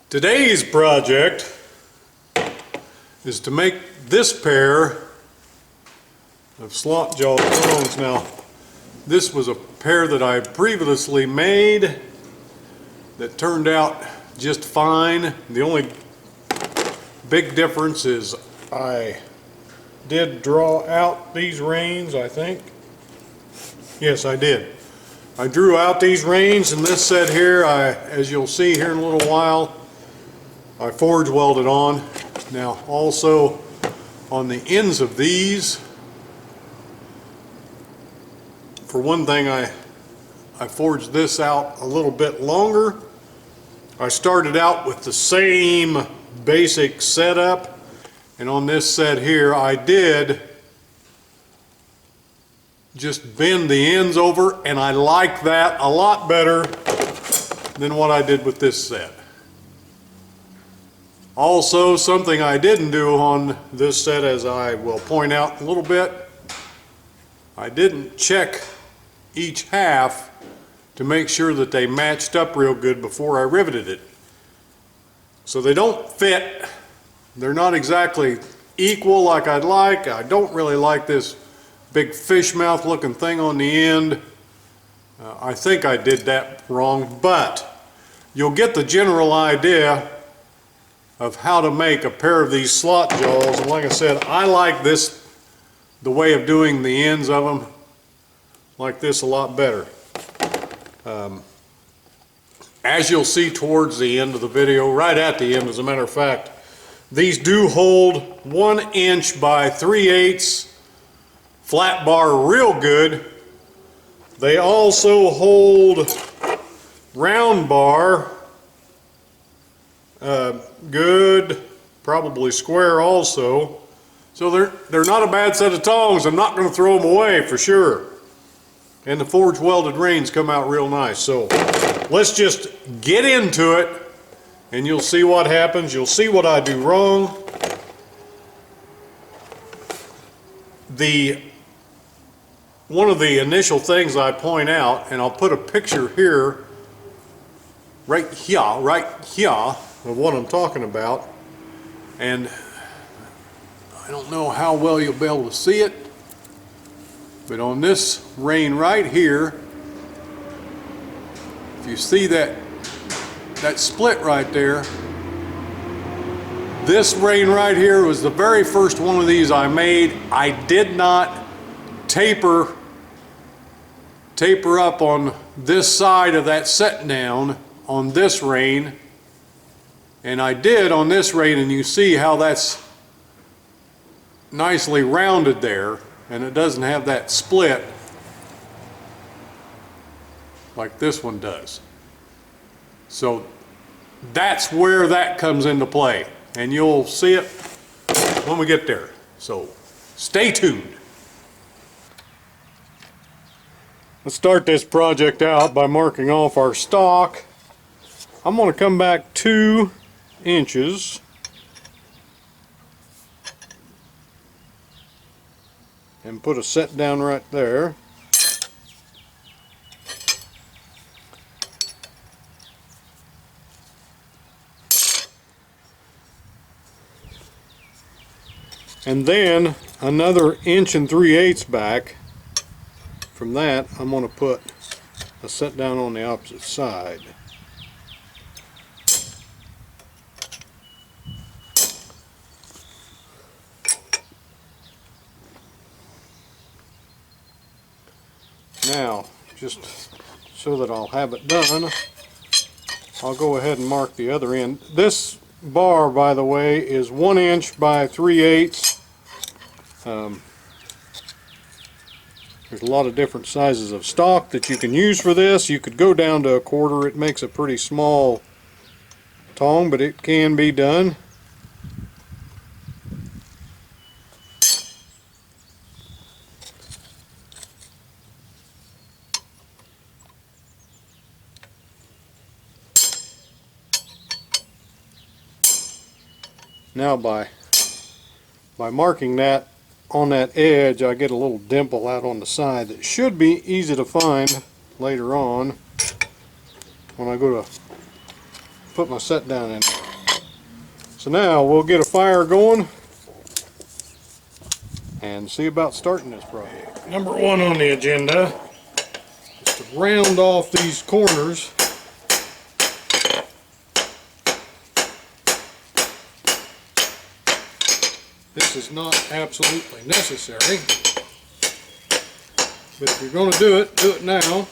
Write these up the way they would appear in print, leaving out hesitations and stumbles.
Today's project is to make this pair of Slot Jaw Tongs. Now, this was a pair that I previously made that turned out just fine. The only big difference is I did draw out these reins, I think. Yes, I did. I drew out these reins, and this set here, as you'll see here in a little while, I forge welded on. Now also on the ends of these, for one thing, I forged this out a little bit longer. I started out with the same basic setup, and on this set here I did just bend the ends over, and I like that a lot better than what I did with this set. Also, something I didn't do on this set, as I will point out in a little bit, I didn't check each half to make sure that they matched up real good before I riveted it. So they don't fit. They're not exactly equal like I'd like. I don't really like this big fish mouth looking thing on the end. I think I did that wrong, but you'll get the general idea of how to make a pair of these slot jaws. And like I said, I like this, the way of doing the ends of them, like this a lot better. As you'll see towards the end of the video, right at the end as a matter of fact, these do hold 1 inch by 3/8 flat bar real good. They also hold round bar good, probably square also. So they're not a bad set of tongs. I'm not going to throw them away for sure. And the forge welded reins come out real nice. So let's just get into it and you'll see what happens. You'll see what I do wrong. One of the initial things I point out, and I'll put a picture here, right here, of what I'm talking about, and I don't know how well you'll be able to see it, but on this rein right here, if you see that split right there, this rein right here was the very first one of these I made. I did not taper up on this side of that set down on this rein, and I did on this rein, and you see how that's nicely rounded there, and it doesn't have that split like this one does. So that's where that comes into play, and you'll see it when we get there. So stay tuned. Let's start this project out by marking off our stock. I'm going to come back 2 inches and put a set down right there. And then another 1 3/8 back. From that, I'm going to put a set down on the opposite side. Now, just so that I'll have it done, I'll go ahead and mark the other end. This bar, by the way, is 1 inch by 3/8. There's a lot of different sizes of stock that you can use for this. You could go down to 1/4. It makes a pretty small tong, but it can be done. Now by marking that on that edge, I get a little dimple out on the side that should be easy to find later on when I go to put my set down in there. So now we'll get a fire going and see about starting this project. Number one on the agenda is to round off these corners. This is not absolutely necessary, but if you're going to do it now.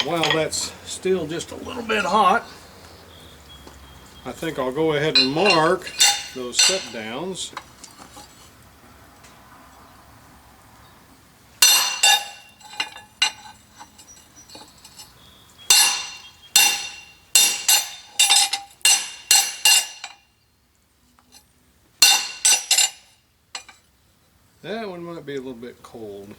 While that's still just a little bit hot, I think I'll go ahead and mark those set downs. That one might be a little bit cold.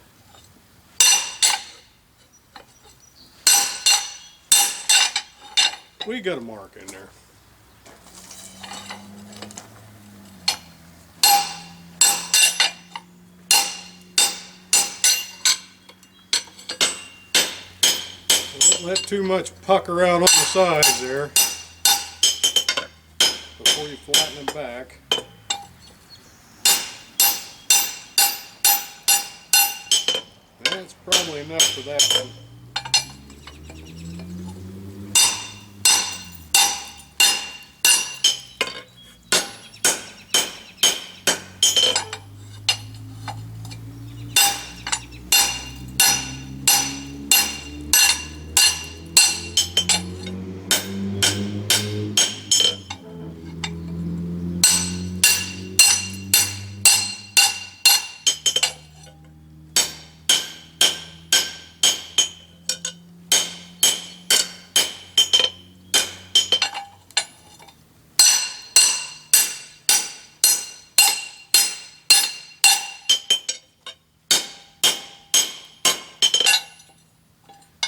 We got a mark in there. Don't let too much pucker out on the sides there before you flatten them back. That's probably enough for that one.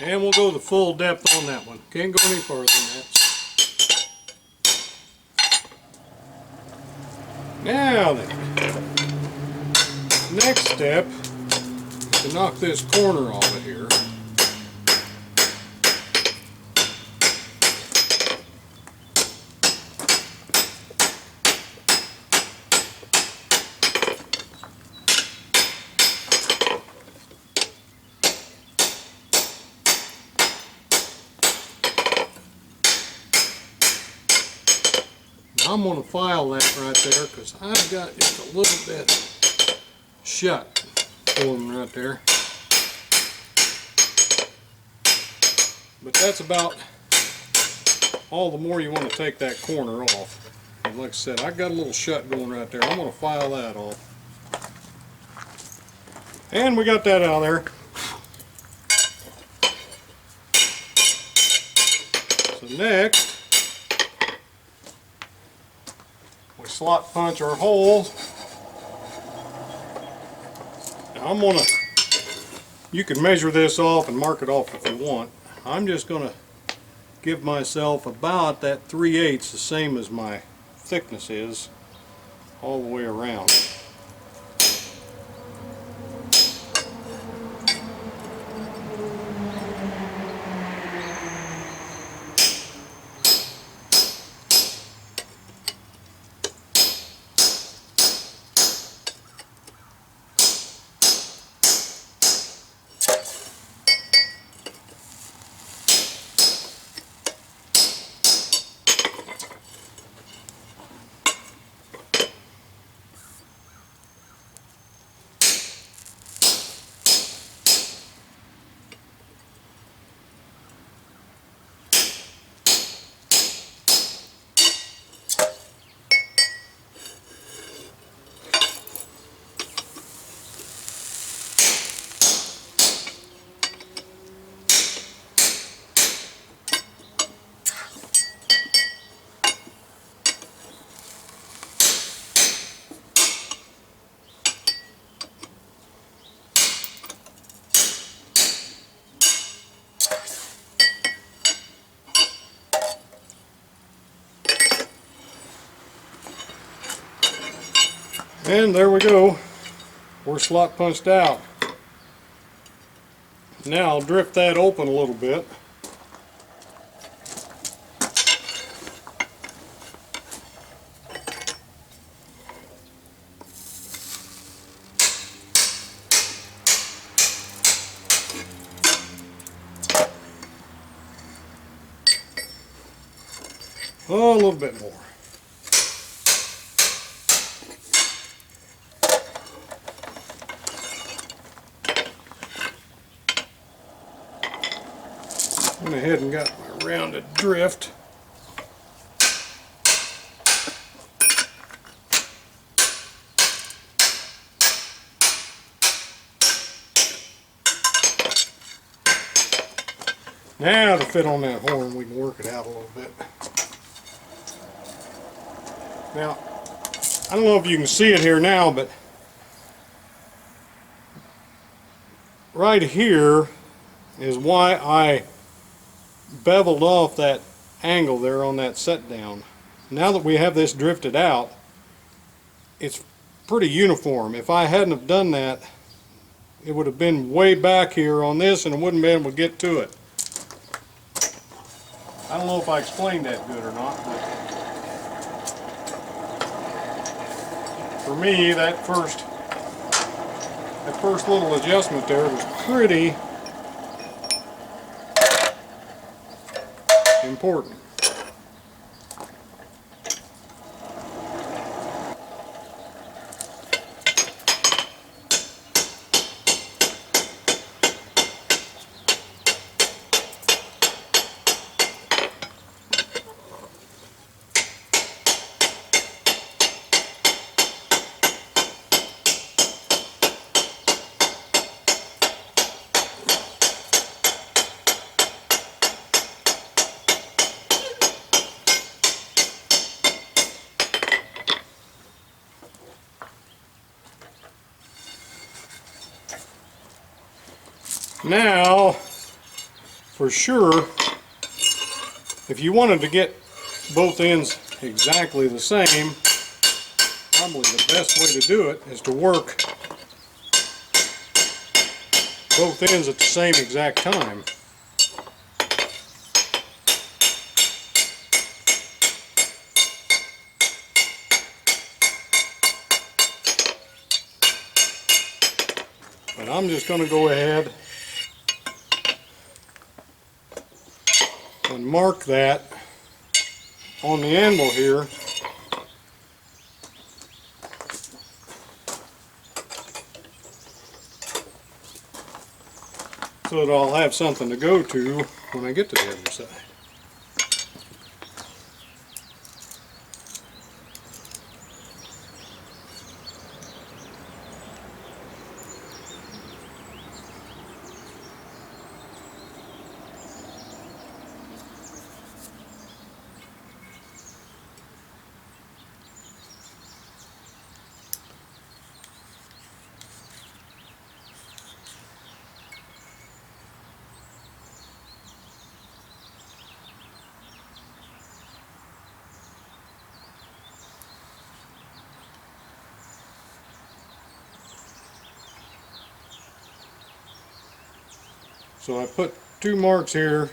And we'll go the full depth on that one. Can't go any further than that. Now then, next step is to knock this corner off of here. I'm going to file that right there because I've got just a little bit shut forming right there. But that's about all the more you want to take that corner off. And like I said, I got a little shut going right there. I'm going to file that off. And we got that out of there. So next, we slot punch our holes. Now I'm gonna, you can measure this off and mark it off if you want. I'm just gonna give myself about that 3/8, the same as my thickness is, all the way around. And there we go. We're slot punched out. Now I'll drift that open a little bit. Oh, a little bit more. Went ahead and got my rounded drift. Now to fit on that horn, we can work it out a little bit. Now, I don't know if you can see it here now, but right here is why I beveled off that angle there on that set down. Now that we have this drifted out, it's pretty uniform. If I hadn't have done that, it would have been way back here on this and I wouldn't be able to get to it. I don't know if I explained that good or not, but for me, that first little adjustment there was pretty important. Now, for sure, if you wanted to get both ends exactly the same, probably the best way to do it is to work both ends at the same exact time. But I'm just going to go ahead and mark that on the anvil here so that I'll have something to go to when I get to the other side. So I put 2 marks here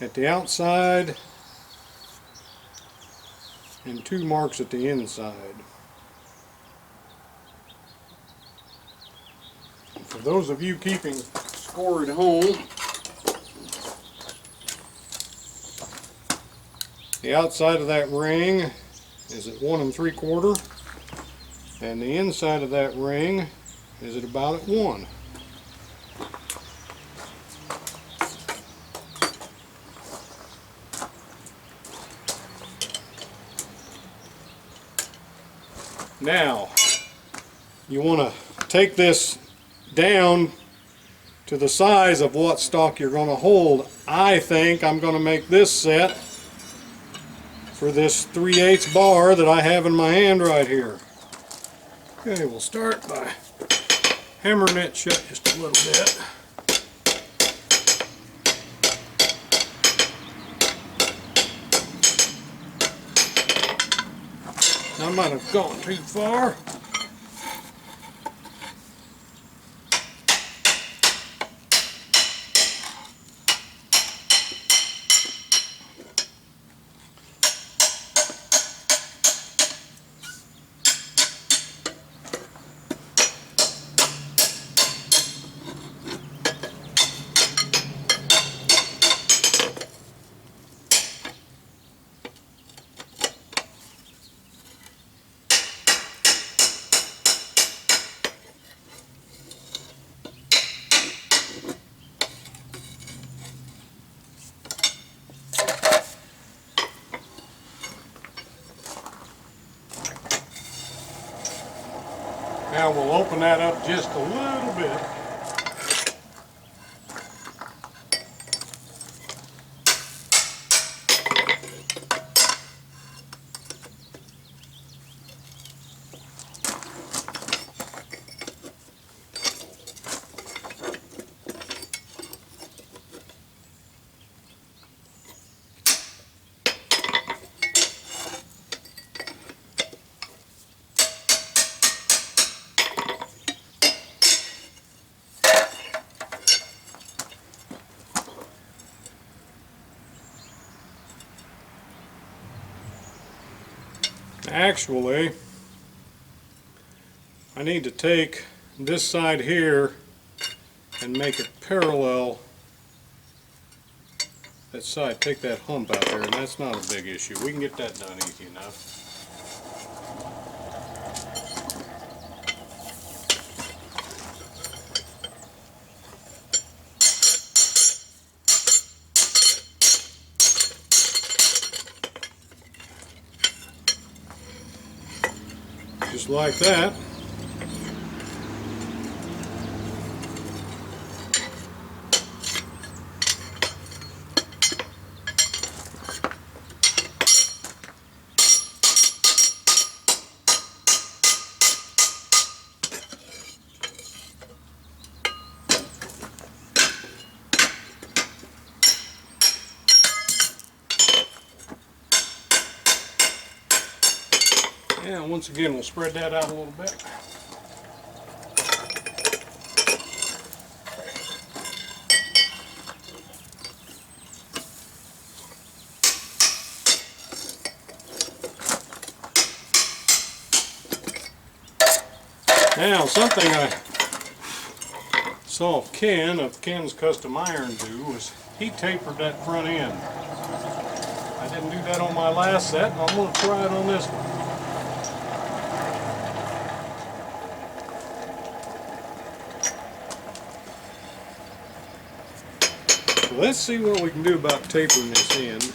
at the outside and 2 marks at the inside. And for those of you keeping score at home, the outside of that ring is at 1 3/4 and the inside of that ring is at about at 1. Now, you want to take this down to the size of what stock you're going to hold. I think I'm going to make this set for this 3/8 bar that I have in my hand right here. Okay, we'll start by hammering it shut just a little bit. I might have gone too far. Now we'll open that up just a little bit. Actually, I need to take this side here and make it parallel that side. Take that hump out there, and that's not a big issue. We can get that done easy enough. Just like that. And once again, we'll spread that out a little bit. Now, something I saw Ken of Ken's Custom Iron do was he tapered that front end. I didn't do that on my last set, and I'm going to try it on this one. Let's see what we can do about tapering this end.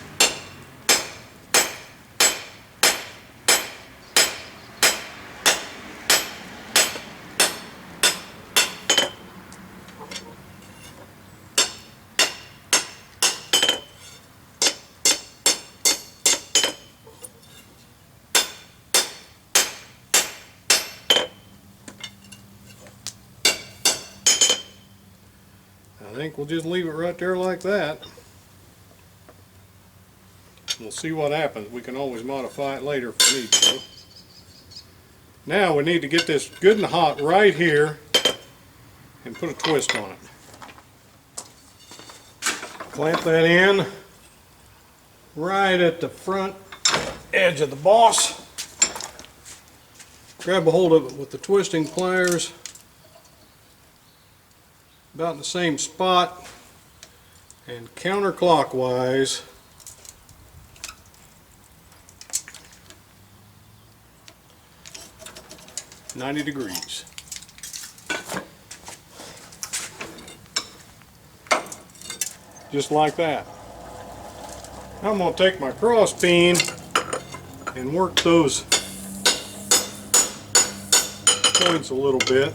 I think we'll just leave it right there like that. We'll see what happens. We can always modify it later if we need to. Now we need to get this good and hot right here and put a twist on it. Clamp that in right at the front edge of the boss. Grab a hold of it with the twisting pliers about in the same spot, and counterclockwise (90°). Just like that. I'm going to take my cross beam and work those points a little bit.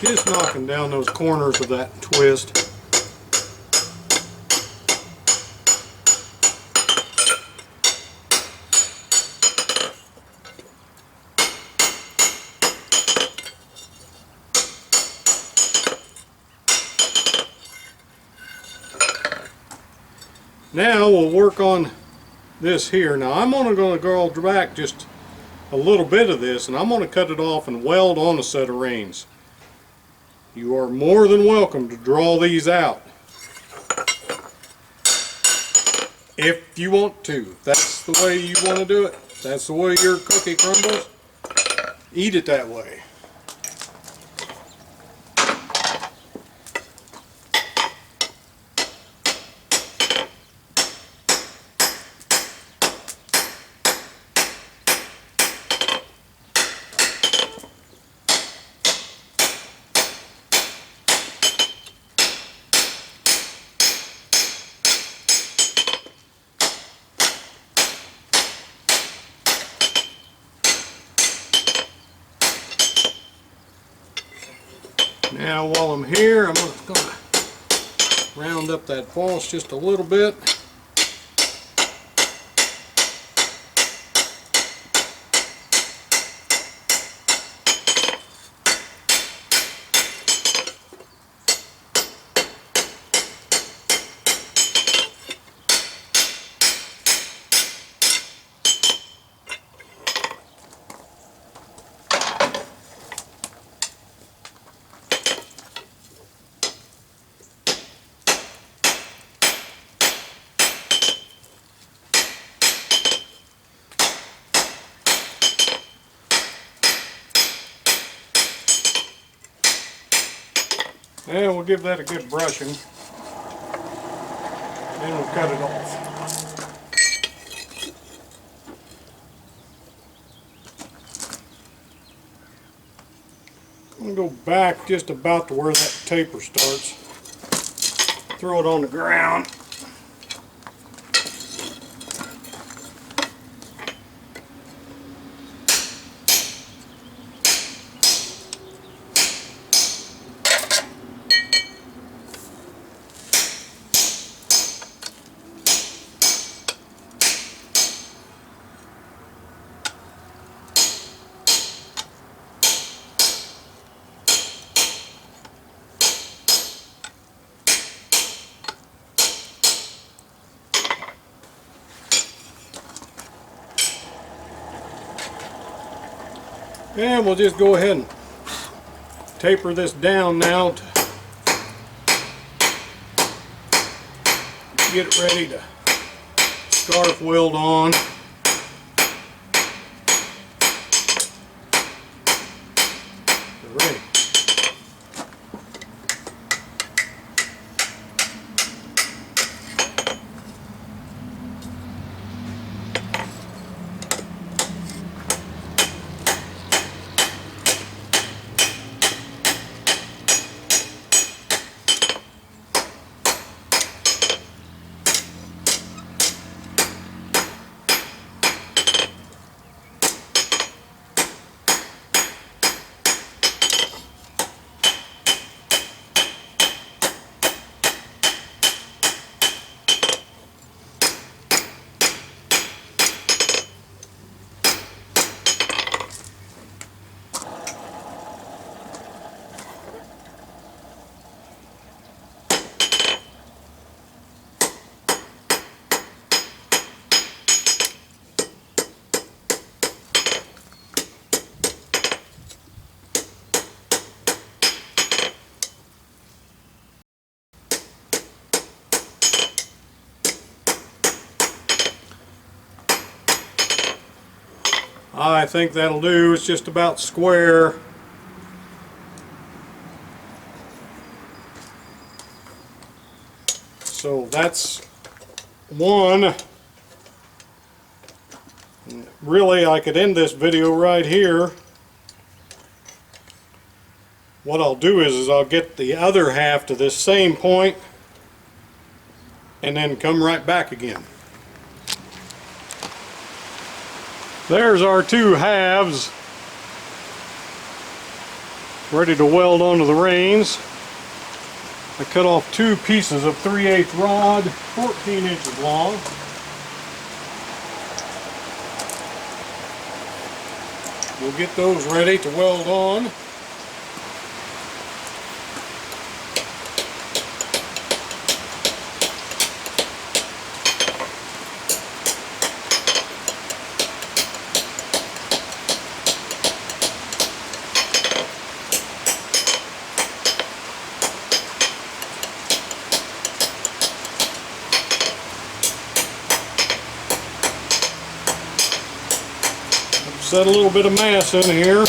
Just knocking down those corners of that twist. Now we'll work on this here. Now I'm only going to go back just a little bit of this, and I'm going to cut it off and weld on a set of reins. You are more than welcome to draw these out if you want to. That's the way you want to do it. That's the way your cookie crumbles. Eat it that way. Now while I'm here, I'm going to round up that false just a little bit. And we'll give that a good brushing. Then we'll cut it off. I'm going to go back just about to where that taper starts. Throw it on the ground. And we'll just go ahead and taper this down now to get it ready to scarf weld on. Ready. I think that'll do. It's just about square. So that's one. Really, I could end this video right here. What I'll do is I'll get the other half to this same point and then come right back again. There's our two halves ready to weld onto the reins. I cut off two pieces of 3/8 rod, 14 inches long. We'll get those ready to weld on. Set a little bit of mass in here.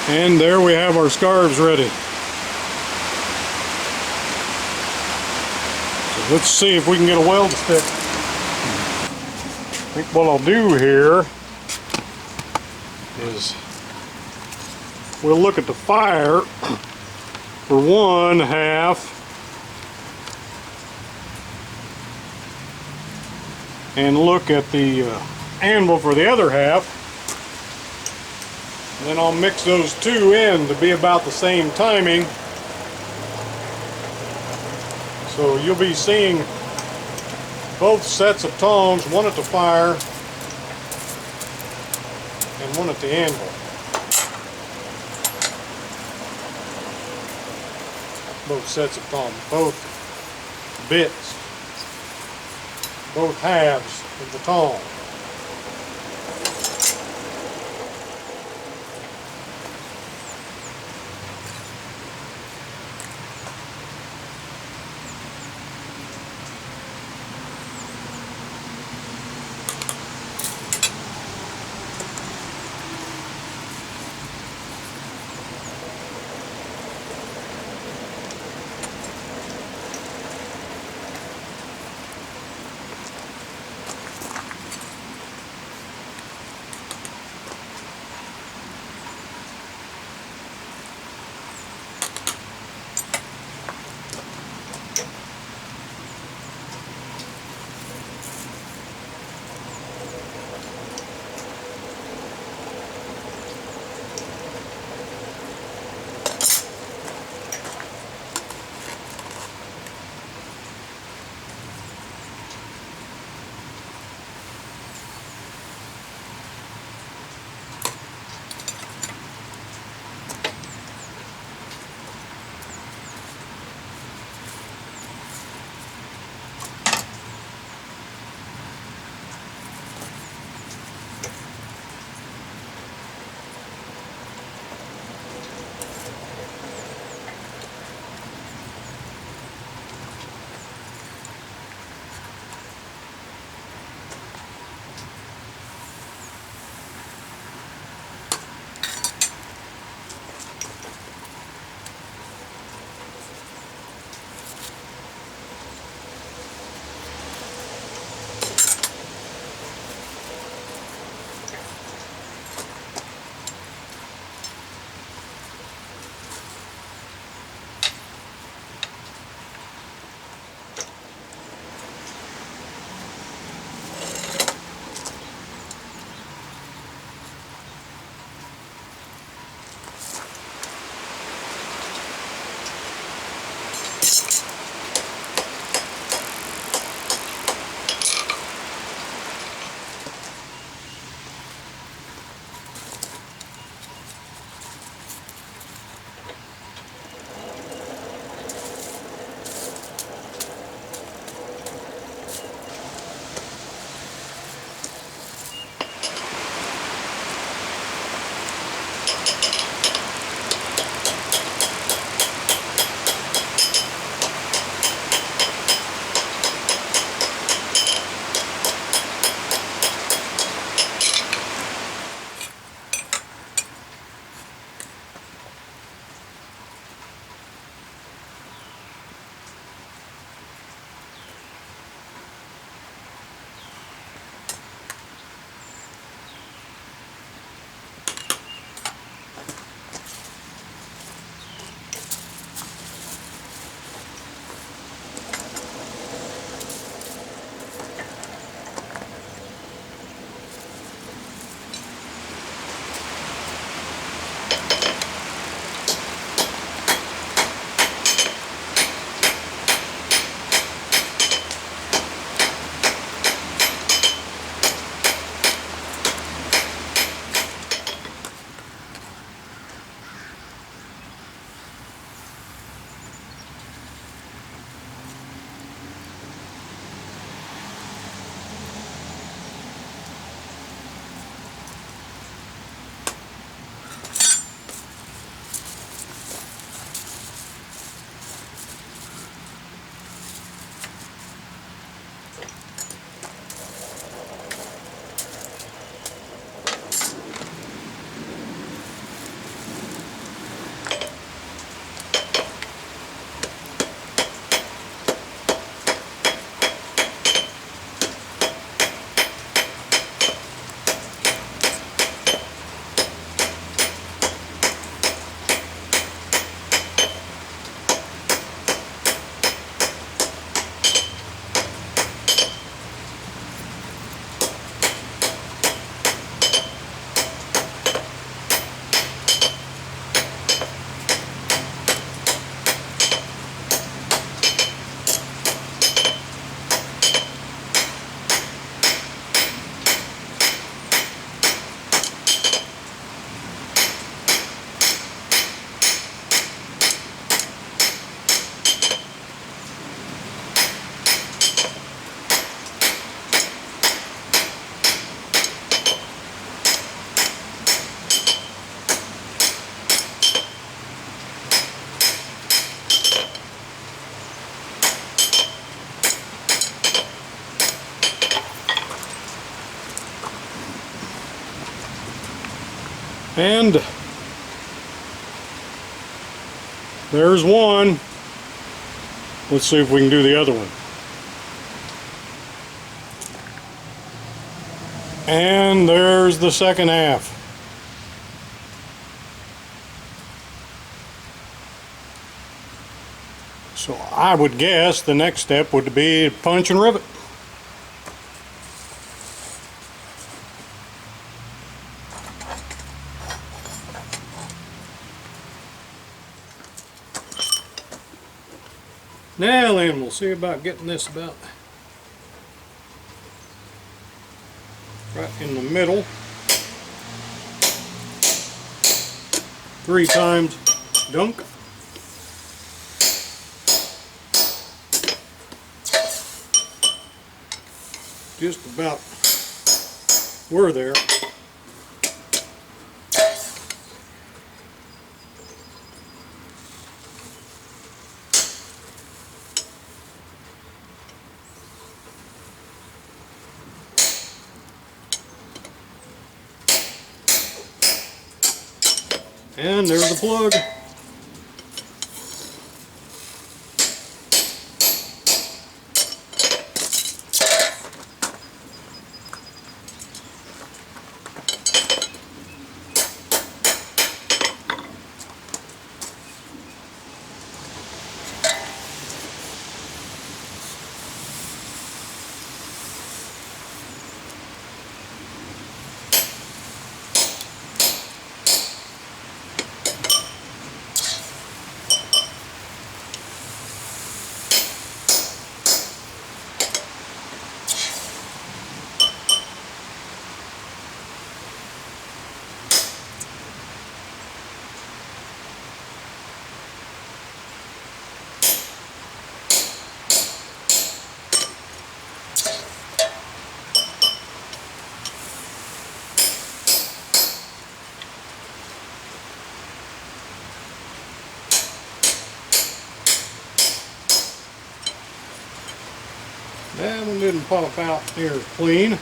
And there we have our scarves ready. So let's see if we can get a weld stick. I think what I'll do here is we'll look at the fire for one half and look at the anvil for the other half. And then I'll mix those two in to be about the same timing. So you'll be seeing both sets of tongs, one at the fire and one at the anvil. Both sets of tongs, both bits, both halves of the tong. And there's one. Let's see if we can do the other one. And there's the second half. So I would guess the next step would be punch and rivet. Now then, we'll see about getting this about right in the middle. 3 times dunk. Just about were there. And there's the plug. That one didn't pop out near clean.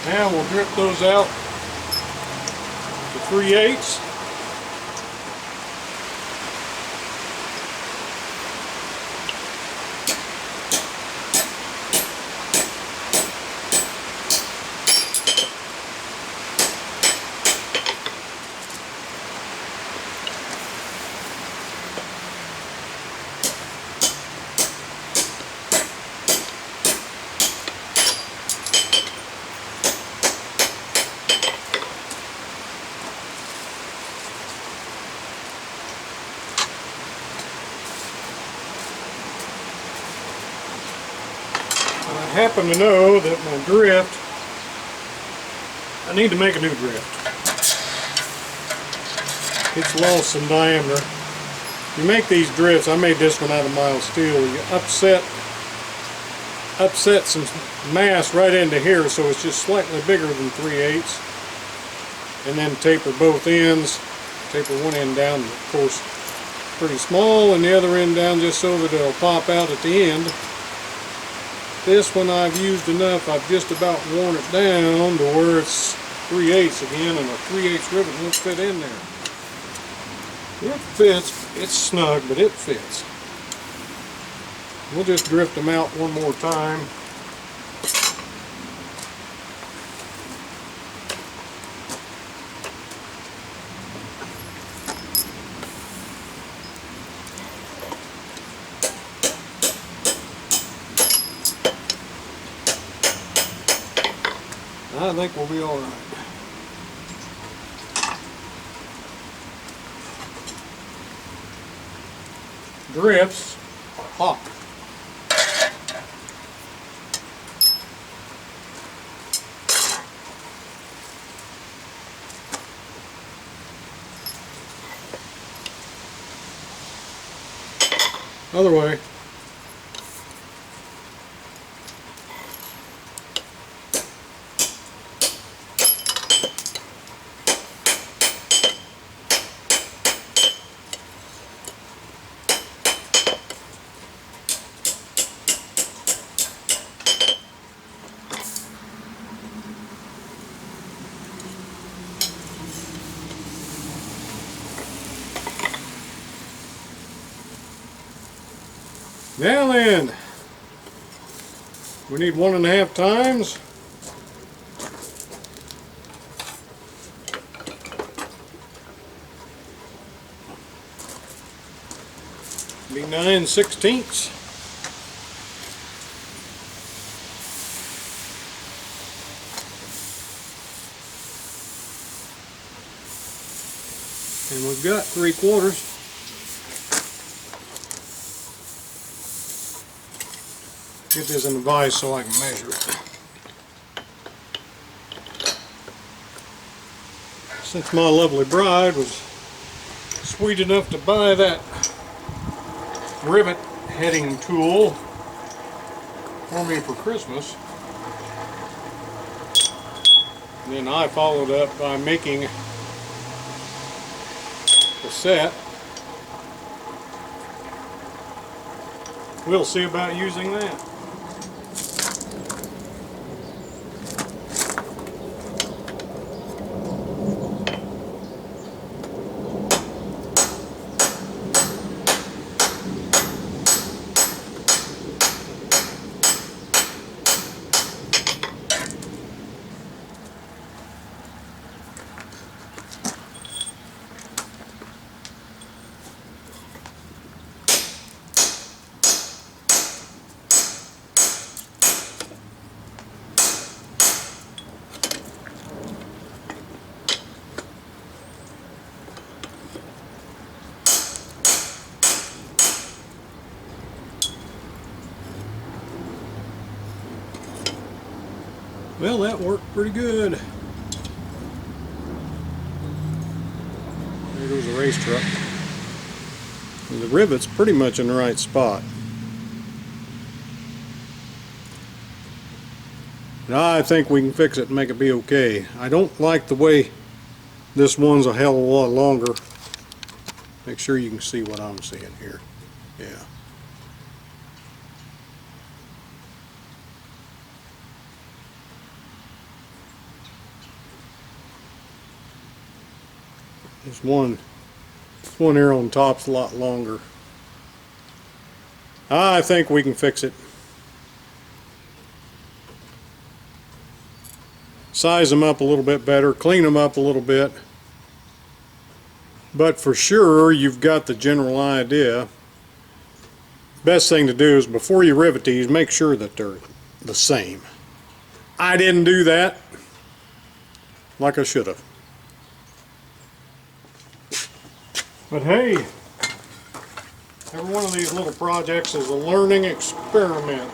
Now we'll drip those out to 3/8. I happen to know that my drift, I need to make a new drift. It's lost some diameter. You make these drifts, I made this one out of mild steel, you upset some mass right into here so it's just slightly bigger than 3/8, and then taper both ends. Taper one end down, of course, pretty small, and the other end down just so that it'll pop out at the end. This one I've used enough, I've just about worn it down to where it's 3/8 again, and a 3/8 rivet won't fit in there. It fits, it's snug, but it fits. We'll just drift them out one more time. I think we'll be all right. Drifts are hot. Other way. Now then, we need 1.5 times. Be 9/16. And we've got 3/4. Get this in the vise so I can measure it. Since my lovely bride was sweet enough to buy that rivet heading tool for me for Christmas, then I followed up by making the set. We'll see about using that. Well, that worked pretty good. There goes the race truck. And the rivet's pretty much in the right spot. Now I think we can fix it and make it be okay. I don't like the way this one's a hell of a lot longer. Make sure you can see what I'm seeing here. Yeah. This one here on top's a lot longer. I think we can fix it. Size them up a little bit better, clean them up a little bit. But for sure, you've got the general idea. Best thing to do is before you rivet these, make sure that they're the same. I didn't do that like I should have. But hey, every one of these little projects is a learning experiment.